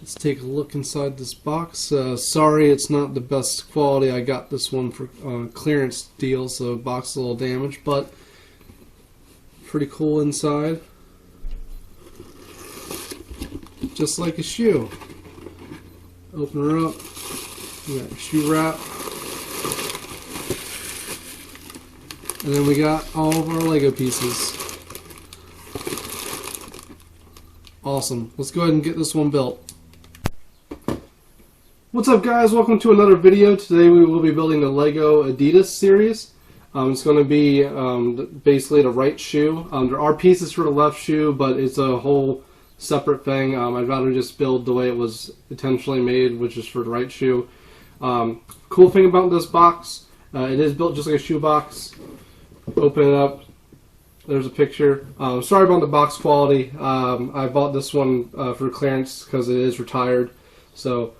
Let's take a look inside this box. Sorry it's not the best quality. I got this one for clearance deal, so the box is a little damaged, but pretty cool inside. Just like a shoe. Open her up. We got your shoe wrap. And then we got all of our Lego pieces. Awesome. Let's go ahead and get this one built. What's up, guys? Welcome to another video. Today we will be building the Lego Adidas series. It's going to be basically the right shoe. There are pieces for the left shoe, but it's a whole separate thing. I'd rather just build the way it was intentionally made, which is for the right shoe. Cool thing about this box, it is built just like a shoe box. Open it up. There's a picture. Sorry about the box quality. I bought this one for clearance because it is retired. So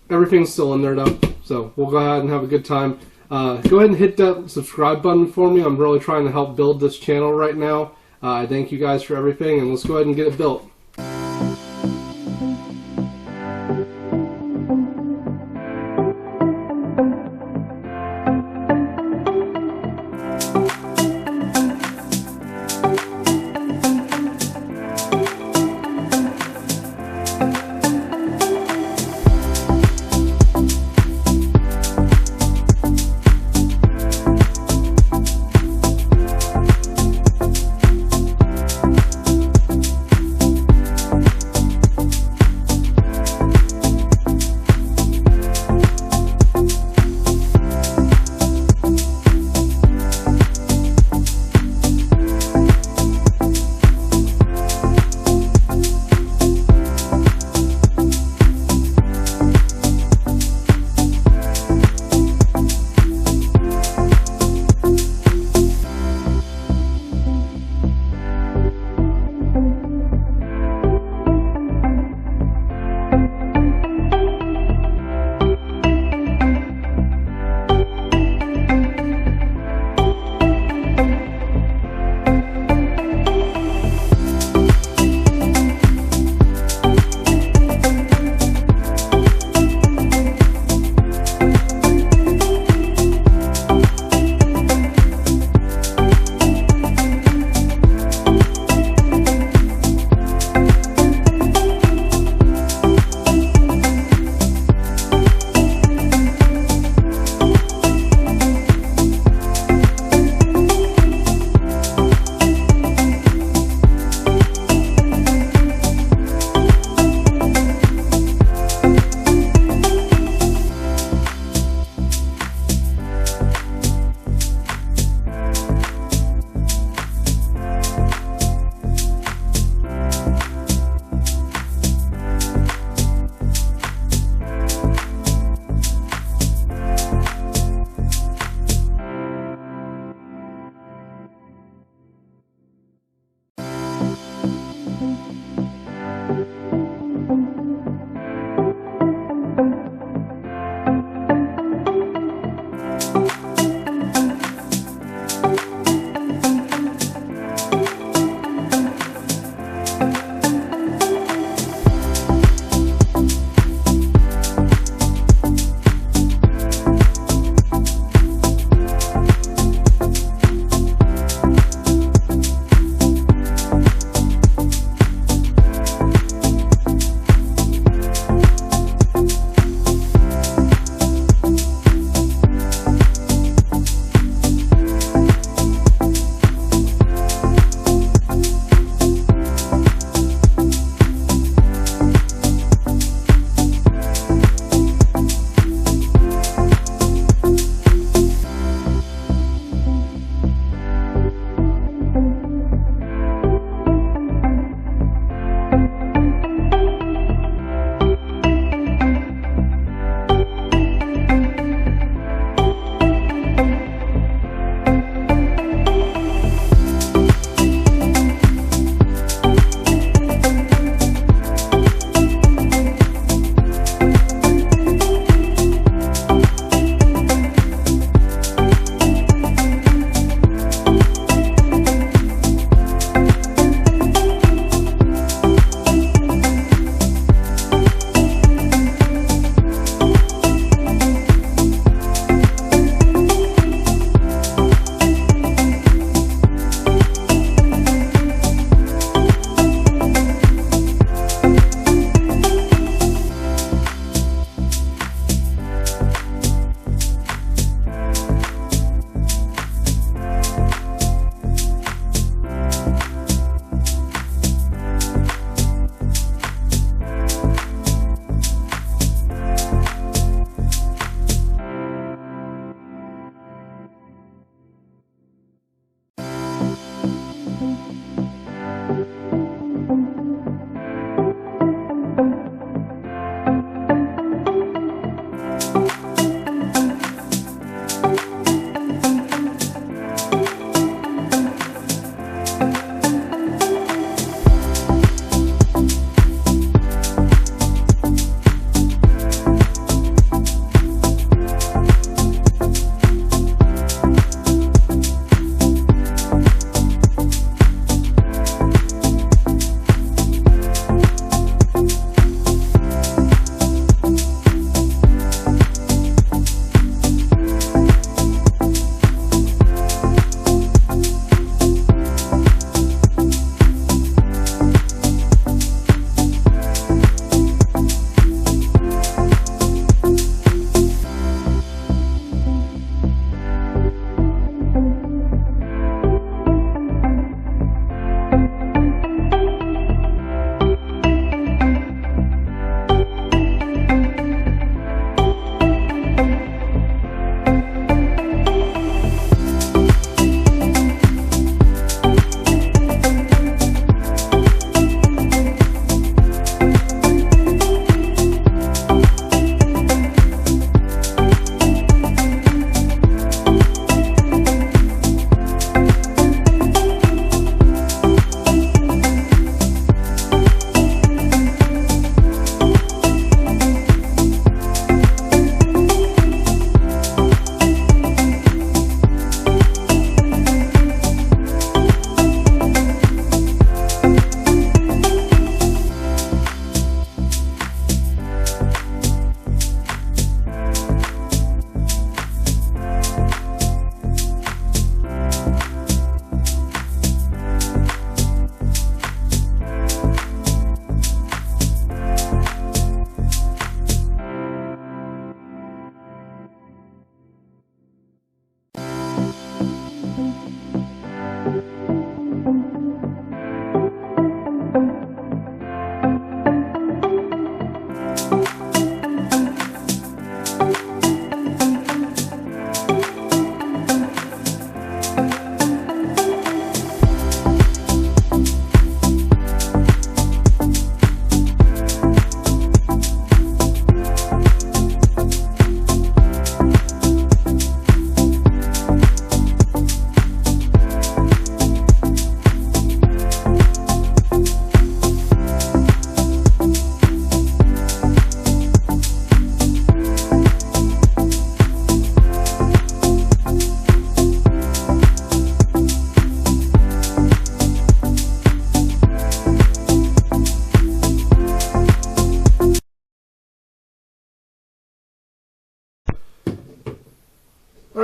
everything's still in there though. So we'll go ahead and have a good time. Go ahead and hit that subscribe button for me. I'm really trying to help build this channel right now. I thank you guys for everything, and let's go ahead and get it built.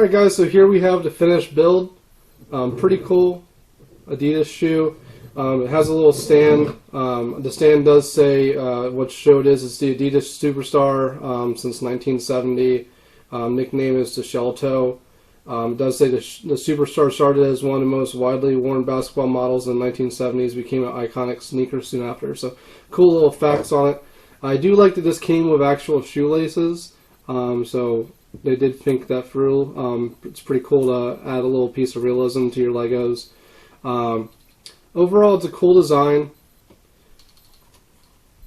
Alright guys, so here we have the finished build. Pretty cool Adidas shoe. It has a little stand. The stand does say what show it is. It's the Adidas Superstar since 1970. Nickname is the Shell Toe. It does say the Superstar started as one of the most widely worn basketball models in the 1970s, became an iconic sneaker soon after. So cool little facts on it. I do like that this came with actual shoelaces. So they did think that through. It's pretty cool to add a little piece of realism to your Legos. Overall, it's a cool design.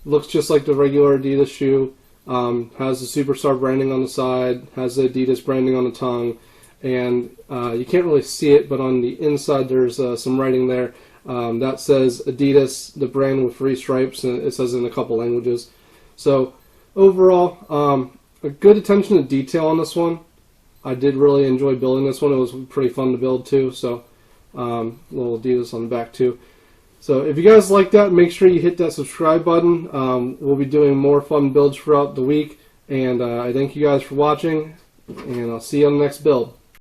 Looks just like the regular Adidas shoe. Has the Superstar branding on the side, has the Adidas branding on the tongue, and you can't really see it, but on the inside there's some writing there that says Adidas, the brand with 3 stripes, and it says in a couple languages. So overall, a good attention to detail on this one. I did really enjoy building this one. It was pretty fun to build too. So little Adidas on the back too. So if you guys like that, make sure you hit that subscribe button. We'll be doing more fun builds throughout the week. And I thank you guys for watching, and I'll see you on the next build.